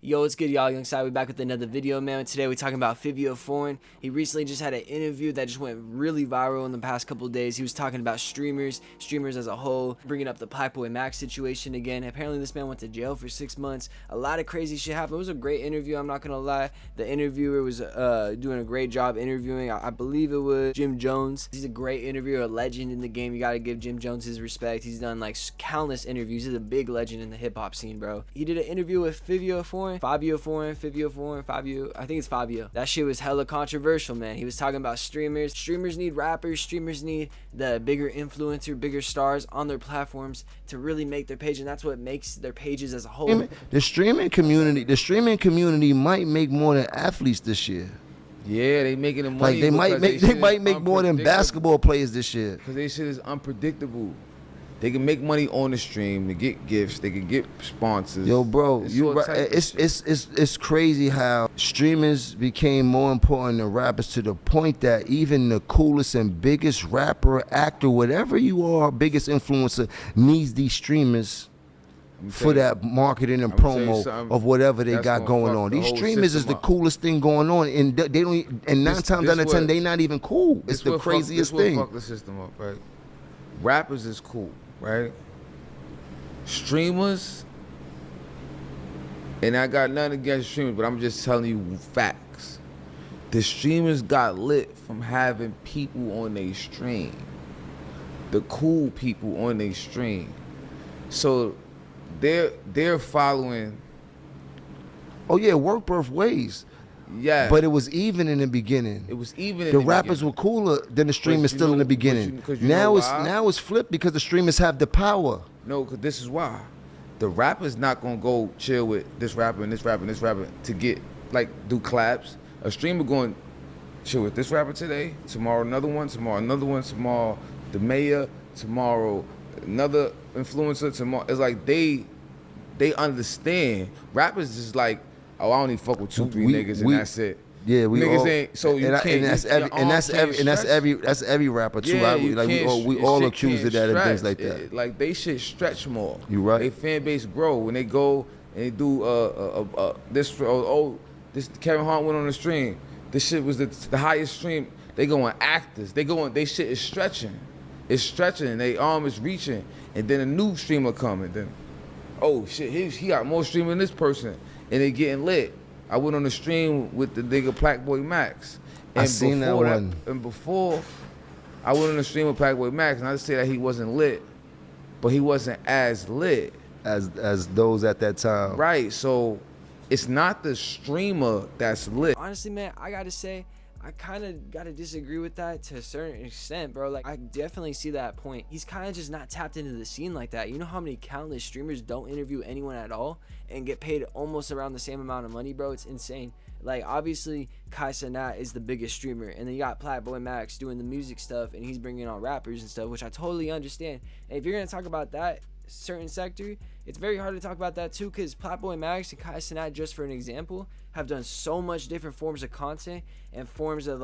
Yo, what's good, y'all? Young Side, we back with another video, man. Today we're talking about Fivio Foreign. He recently just had an interview that just went really viral in the past couple of days. He was talking about streamers as a whole, bringing up the Plaqueboymax situation again. Apparently this man went to jail for 6 months. A lot of crazy shit happened. It was a great interview, I'm not gonna lie. The interviewer was doing a great job interviewing. I believe it was Jim Jones. He's a great interviewer, a legend in the game. You gotta give Jim Jones his respect. He's done like countless interviews. He's a big legend in the hip-hop scene, bro. He did an interview with Fivio Foreign, Fivio, I think it's Fivio. That shit was hella controversial, man. He was talking about streamers. Streamers need rappers. Streamers need the bigger influencer, bigger stars on their platforms to really make their page, and that's what makes their pages as a whole. The streaming community might make more than athletes this year. Yeah, they making the money. Like they might make more than basketball players this year. Because they shit is unpredictable. They can make money on the stream. They get gifts. They can get sponsors. Yo, bro, it's crazy how streamers became more important than rappers, to the point that even the coolest and biggest rapper, actor, whatever you are, biggest influencer, needs these streamers for that marketing and promo of whatever they got going on. These streamers is the coolest thing going on, and they don't. And 9 times out of 10, they not even cool. It's the craziest thing. Fuck the system up, right? Rappers is cool, right? Streamers, and I got nothing against streamers, but I'm just telling you facts. The streamers got lit from having people on their stream, the cool people on their stream. So they're following. Oh yeah, work both ways. Yeah, but it was even in the beginning. It was even. The rappers were cooler than the streamers still in the beginning. Now it's flipped because the streamers have the power. No, because this is why. The rapper's not gonna go chill with this rapper and this rapper and this rapper to get do collabs. A streamer going chill with this rapper today, tomorrow another one, tomorrow the mayor, tomorrow another influencer, tomorrow. It's like they understand. Rappers is like, oh, I only fuck with 2-3 niggas and that's it. Yeah, we niggas all, ain't. So you can't. That's every rapper too. Yeah, we all accused of that and things like that. Like they shit stretch more. You right. They fan base grow when they go and they do this. This Kevin Hart went on the stream. This shit was the highest stream. They going actors. They shit is stretching. It's stretching. And they arm is reaching. And then a new streamer coming. Then, oh shit, he got more stream than this person. And they getting lit. I went on the stream with the nigga Plaqueboymax. I seen that one. And before, I went on the stream with Plaqueboymax, and I just say that he wasn't lit, but he wasn't as lit as those at that time. Right. So it's not the streamer that's lit. Honestly, man, I gotta say, I kind of gotta disagree with that to a certain extent, bro. Like, I definitely see that point. He's kind of just not tapped into the scene like that. You know how many countless streamers don't interview anyone at all and get paid almost around the same amount of money, bro? It's insane. Like, obviously, Kai Cenat is the biggest streamer, and then you got Plaqueboymax doing the music stuff, and he's bringing on rappers and stuff, which I totally understand. And if you're gonna talk about that certain sector, it's very hard to talk about that too, because Plaqueboymax and Kai Cenat, just for an example, have done so much different forms of content and forms of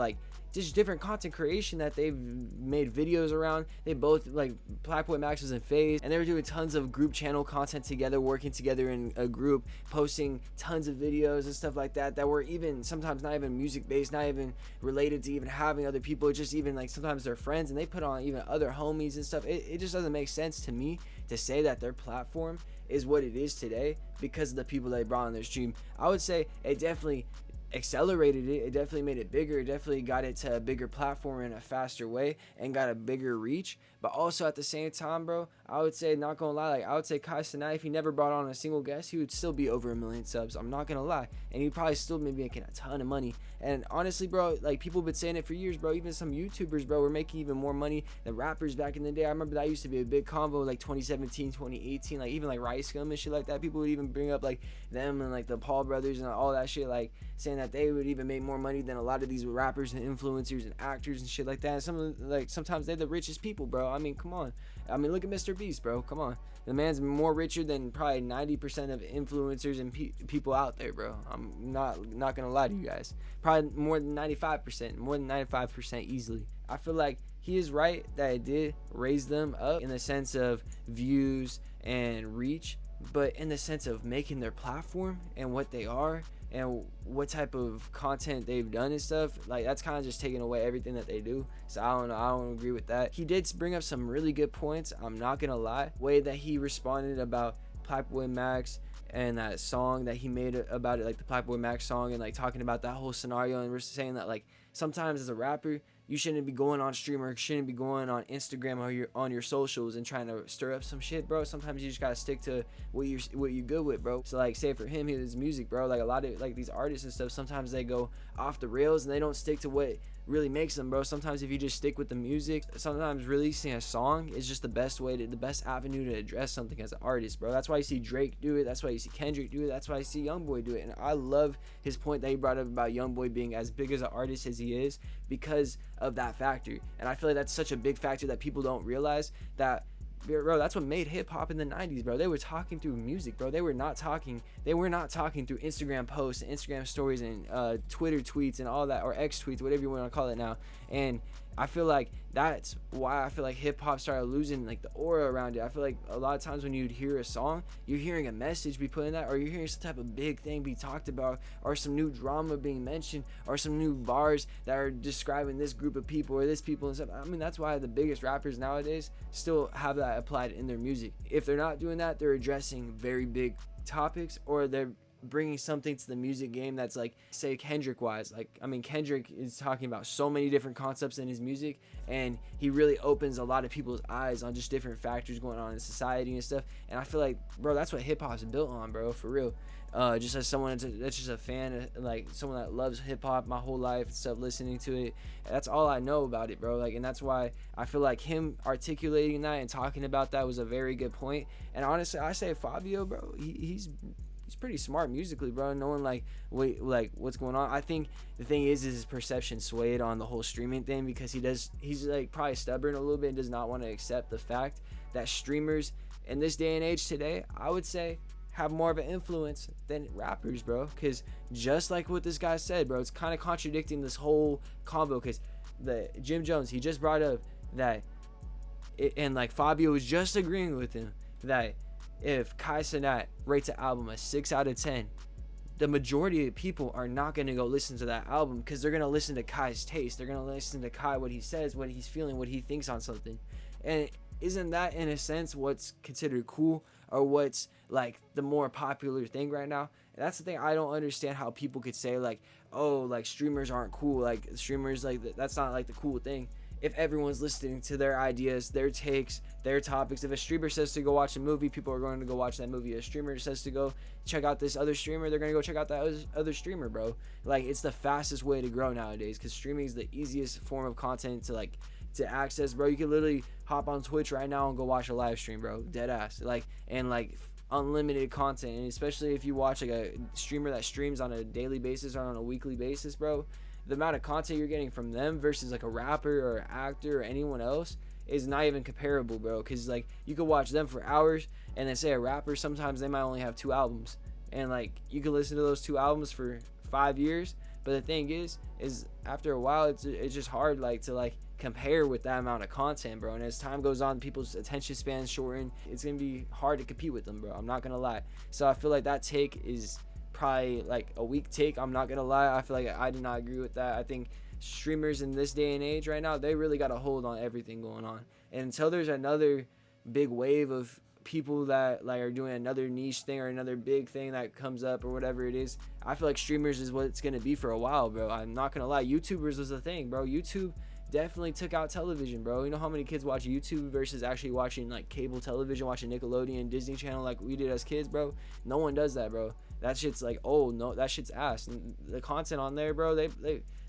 just different content creation that they've made videos around. They both, Plaqueboymax was in FaZe, and they were doing tons of group channel content together, working together in a group, posting tons of videos and stuff like that were even sometimes not even music based, not even related to even having other people, just even sometimes they're friends, and they put on even other homies and stuff. It just doesn't make sense to me to say that their platform is what it is today because of the people they brought on their stream. I would say it definitely accelerated it. It definitely made it bigger. It definitely got it to a bigger platform in a faster way and got a bigger reach. But also at the same time, bro, I would say, not gonna lie, I would say Kai Cenat, if he never brought on a single guest, he would still be over 1 million subs. I'm not gonna lie. And he'd probably still be making a ton of money. And honestly, bro, people have been saying it for years, bro. Even some YouTubers, bro, were making even more money than rappers back in the day. I remember that used to be a big convo, 2017, 2018, even Rice Gum and shit like that. People would even bring up them and the Paul brothers and all that shit, saying that they would even make more money than a lot of these rappers and influencers and actors and shit like that. And sometimes they're the richest people, bro. I mean, come on. I mean, look at Mr. Beast, bro. Come on. The man's more richer than probably 90% of influencers and people out there, bro. I'm not gonna lie to you guys. Probably more than 95% easily. I feel like he is right that it did raise them up in the sense of views and reach, but in the sense of making their platform and what they are and what type of content they've done and stuff, like that's kind of just taking away everything that they do. So I don't know, I don't agree with that. He did bring up some really good points, I'm not gonna lie. Way that he responded about Plaqueboymax and that song that he made about it, like the Plaqueboymax song, and like talking about that whole scenario, and we're saying that like sometimes as a rapper you shouldn't be going on stream or shouldn't be going on Instagram or on your socials and trying to stir up some shit, bro. Sometimes you just gotta stick to what you good with, bro. So like, say for him, his music, bro, like a lot of like these artists and stuff, sometimes they go off the rails and they don't stick to what really makes them, bro. Sometimes if you just stick with the music, sometimes releasing a song is just the best avenue to address something as an artist, bro. That's why you see Drake do it, that's why you see Kendrick do it, that's why you see Youngboy do it. And I love his point that he brought up about Youngboy being as big as an artist as he is because of that factor. And I feel like that's such a big factor that people don't realize, that bro, that's what made hip-hop in the 90s, bro. They were talking through music, bro. They were not talking through Instagram posts and Instagram stories and Twitter tweets and all that, or X tweets, whatever you want to call it now. And I feel like that's why I feel like hip-hop started losing like the aura around it. I feel like a lot of times when you'd hear a song, you're hearing a message be put in that, or you're hearing some type of big thing be talked about, or some new drama being mentioned, or some new bars that are describing this group of people or this people and stuff. I mean, that's why the biggest rappers nowadays still have that applied in their music. If they're not doing that, they're addressing very big topics, or they're bringing something to the music game that's like, say Kendrick wise, like, I mean, Kendrick is talking about so many different concepts in his music, and he really opens a lot of people's eyes on just different factors going on in society and stuff. And I feel like, bro, that's what hip-hop is built on, bro, for real. Just as someone that's just a fan, like someone that loves hip-hop my whole life and stuff, listening to it, that's all I know about it, bro. Like, and that's why I feel like him articulating that and talking about that was a very good point. And honestly, I say Fivio, bro, he's pretty smart musically, bro, knowing like what's going on. I think the thing is his perception swayed on the whole streaming thing, because he's like probably stubborn a little bit and does not want to accept the fact that streamers in this day and age today, I would say, have more of an influence than rappers, bro. Because just like what this guy said, bro, it's kind of contradicting this whole combo, because the Jim Jones, he just brought up that and like Fivio was just agreeing with him that if Kai Cenat rates an album a 6 out of 10, the majority of people are not going to go listen to that album, because they're going to listen to Kai's taste. They're going to listen to Kai, what he says, what he's feeling, what he thinks on something. And isn't that in a sense what's considered cool, or what's like the more popular thing right now? And that's the thing I don't understand, how people could say like, oh, like streamers aren't cool, like streamers, like that's not like the cool thing. If everyone's listening to their ideas, their takes, their topics. If a streamer says to go watch a movie, people are going to go watch that movie. If a streamer says to go check out this other streamer, they're going to go check out that other streamer, bro. Like, it's the fastest way to grow nowadays, because streaming is the easiest form of content to access, bro. You can literally hop on Twitch right now and go watch a live stream, bro. Dead ass. Like, and like unlimited content. And especially if you watch like a streamer that streams on a daily basis or on a weekly basis, bro, the amount of content you're getting from them versus like a rapper or an actor or anyone else is not even comparable, bro. Because like, you could watch them for hours, and then say a rapper, sometimes they might only have 2 albums, and like you can listen to those 2 albums for 5 years. But the thing is after a while, it's just hard like to like compare with that amount of content, bro. And as time goes on, people's attention spans shorten. It's gonna be hard to compete with them, bro. I'm not gonna lie. So I feel like that take is probably like a weak take. I'm not gonna lie. I feel like I do not agree with that. I think streamers in this day and age right now, they really got a hold on everything going on. And until there's another big wave of people that like are doing another niche thing or another big thing that comes up or whatever it is, I feel like streamers is what it's gonna be for a while, bro. I'm not gonna lie. YouTubers was a thing, bro. YouTube definitely took out television, bro. You know how many kids watch YouTube versus actually watching like cable television, watching Nickelodeon, Disney Channel like we did as kids, bro? No one does that, bro. That shit's like, oh no, that shit's ass. And the content on there, bro, they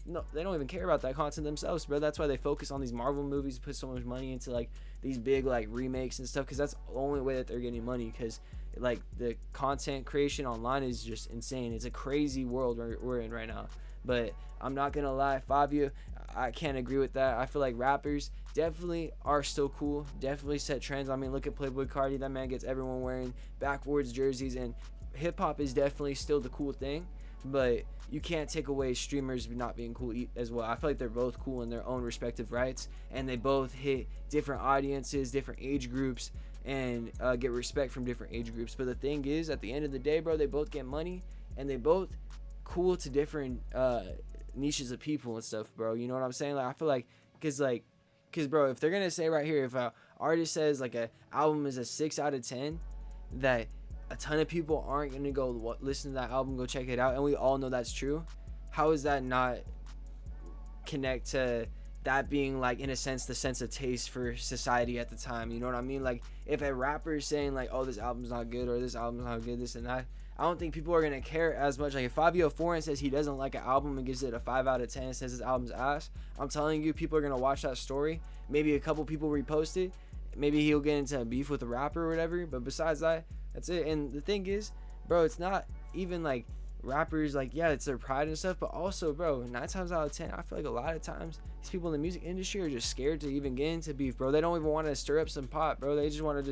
don't even care about that content themselves, bro. That's why they focus on these Marvel movies, put so much money into like these big like remakes and stuff, because that's the only way that they're getting money. Because like the content creation online is just insane. It's a crazy world we're in right now. But I'm not gonna lie, Fivio, I can't agree with that. I feel like rappers definitely are still cool, definitely set trends. I mean, look at Playboi Carti. That man gets everyone wearing backwards jerseys, and hip-hop is definitely still the cool thing, but you can't take away streamers not being cool as well. I feel like they're both cool in their own respective rights, and they both hit different audiences, different age groups, and get respect from different age groups. But the thing is, at the end of the day, bro, they both get money, and they both cool to different niches of people and stuff, bro. You know what I'm saying? Like, I feel like, cause bro, if they're gonna say right here, if a artist says like a album is a 6 out of 10, that a ton of people aren't gonna go listen to that album, go check it out, and we all know that's true. How is that not connect to that being, like, in a sense, the sense of taste for society at the time? You know what I mean? Like, if a rapper is saying like, oh, this album's not good, or this album's not good, this and that, I don't think people are gonna care as much. Like, if Fivio Foreign says he doesn't like an album and gives it a 5 out of 10 and says his album's ass, I'm telling you, people are gonna watch that story. Maybe a couple people repost it. Maybe he'll get into a beef with a rapper or whatever. But besides that, that's it. And the thing is, bro, it's not even like rappers, like, yeah, it's their pride and stuff, but also, bro, 9 times out of 10, I feel like a lot of times these people in the music industry are just scared to even get into beef, bro. They don't even want to stir up some pot, bro. They just want to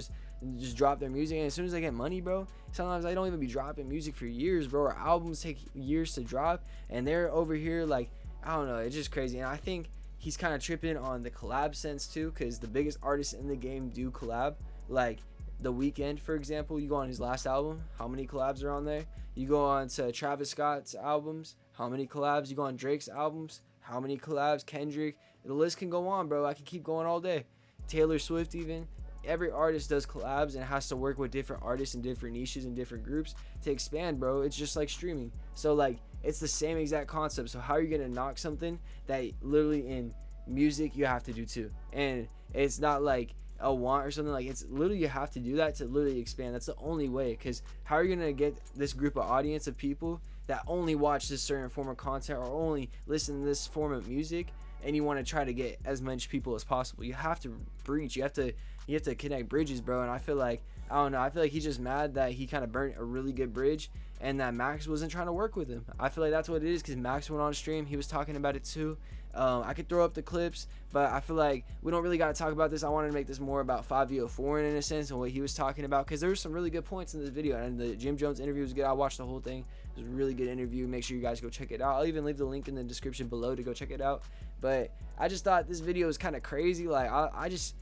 just drop their music, and as soon as they get money, bro, sometimes they don't even be dropping music for years, bro. Or albums take years to drop, and they're over here like, I don't know, it's just crazy. And I think he's kind of tripping on the collab sense too, because the biggest artists in the game do collab. Like The Weeknd, for example, you go on his last album, how many collabs are on there? You go on to Travis Scott's albums, how many collabs? You go on Drake's albums, how many collabs? Kendrick, the list can go on, bro. I can keep going all day. Taylor Swift, even. Every artist does collabs and has to work with different artists in different niches and different groups to expand, bro. It's just like streaming. So, like, it's the same exact concept. So how are you gonna knock something that literally in music you have to do too? And it's not like a want or something. Like, it's literally, you have to do that to literally expand. That's the only way. Because how are you gonna get this group of audience of people that only watch this certain form of content or only listen to this form of music, and you want to try to get as much people as possible? You have to breach. You have to connect bridges, bro. And I feel like, I don't know, I feel like he's just mad that he kind of burnt a really good bridge and that Max wasn't trying to work with him. I feel like that's what it is, because Max went on stream, he was talking about it too. I could throw up the clips, but I feel like we don't really got to talk about this. I wanted to make this more about Fivio Foreign in a sense and what he was talking about, because there were some really good points in this video. And the Jim Jones interview was good. I watched the whole thing. It was a really good interview. Make sure you guys go check it out. I'll even leave the link in the description below to go check it out. But I just thought this video was kind of crazy. Like, I just,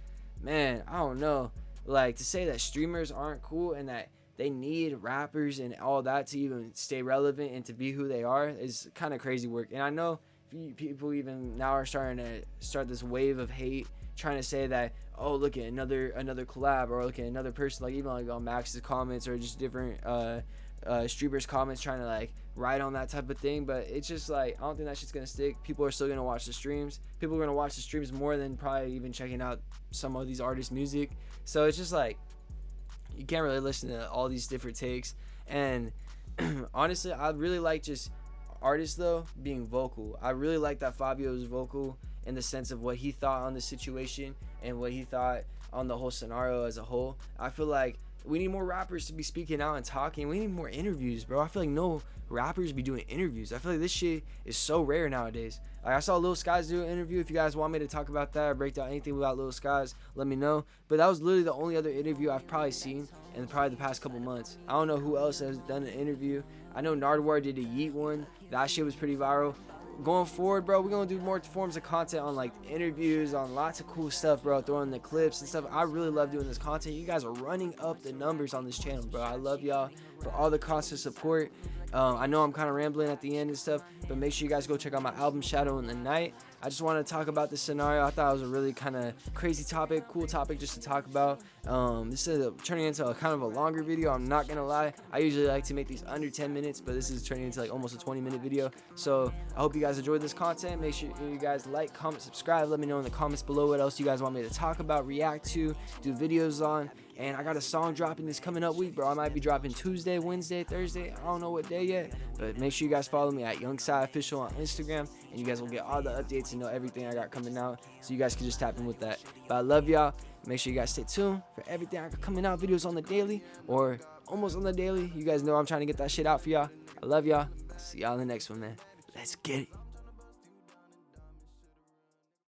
man, I don't know. Like, to say that streamers aren't cool and that they need rappers and all that to even stay relevant and to be who they are is kind of crazy work. And I know people even now are starting to start this wave of hate, trying to say that, oh, look at another collab, or look at another person, like even like on Max's comments or just different streamers comments, trying to like write on that type of thing. But it's just like, I don't think that shit's gonna stick. People are still gonna watch the streams. People are gonna watch the streams more than probably even checking out some of these artists' music. So it's just like, you can't really listen to all these different takes. And honestly, I really like just artists though being vocal. I really like that Fivio was vocal in the sense of what he thought on the situation and what he thought on the whole scenario as a whole. I feel like we need more rappers to be speaking out and talking. We need more interviews, bro. I feel like no rappers be doing interviews. I feel like this shit is so rare nowadays. Like, I saw Lil Skies do an interview. If you guys want me to talk about that or break down anything about Lil Skies, let me know. But that was literally the only other interview I've probably seen in probably the past couple months. I don't know who else has done an interview. I know Nardwar did a Yeet one. That shit was pretty viral. Going forward, bro, we're gonna do more forms of content on like interviews, on lots of cool stuff, bro, throwing the clips and stuff. I really love doing this content. You guys are running up the numbers on this channel, bro. I love y'all for all the constant support. I know I'm kind of rambling at the end and stuff, but make sure you guys go check out my album Shadow in the Night. I just want to talk about this scenario. I thought it was a really kind of crazy topic, cool topic just to talk about. This is turning into a kind of a longer video. I'm not gonna lie, I usually like to make these under 10 minutes, but this is turning into like almost a 20-minute video. So I hope you guys enjoyed this content. Make sure you guys like, comment, subscribe. Let me know in the comments below what else you guys want me to talk about, react to, do videos on. And I got a song dropping this coming up week, bro. I might be dropping Tuesday, Wednesday, Thursday. I don't know what day yet. But make sure you guys follow me at YoungSideOfficial on Instagram. And you guys will get all the updates and know everything I got coming out. So you guys can just tap in with that. But I love y'all. Make sure you guys stay tuned for everything I got coming out. Videos on the daily or almost on the daily. You guys know I'm trying to get that shit out for y'all. I love y'all. See y'all in the next one, man. Let's get it.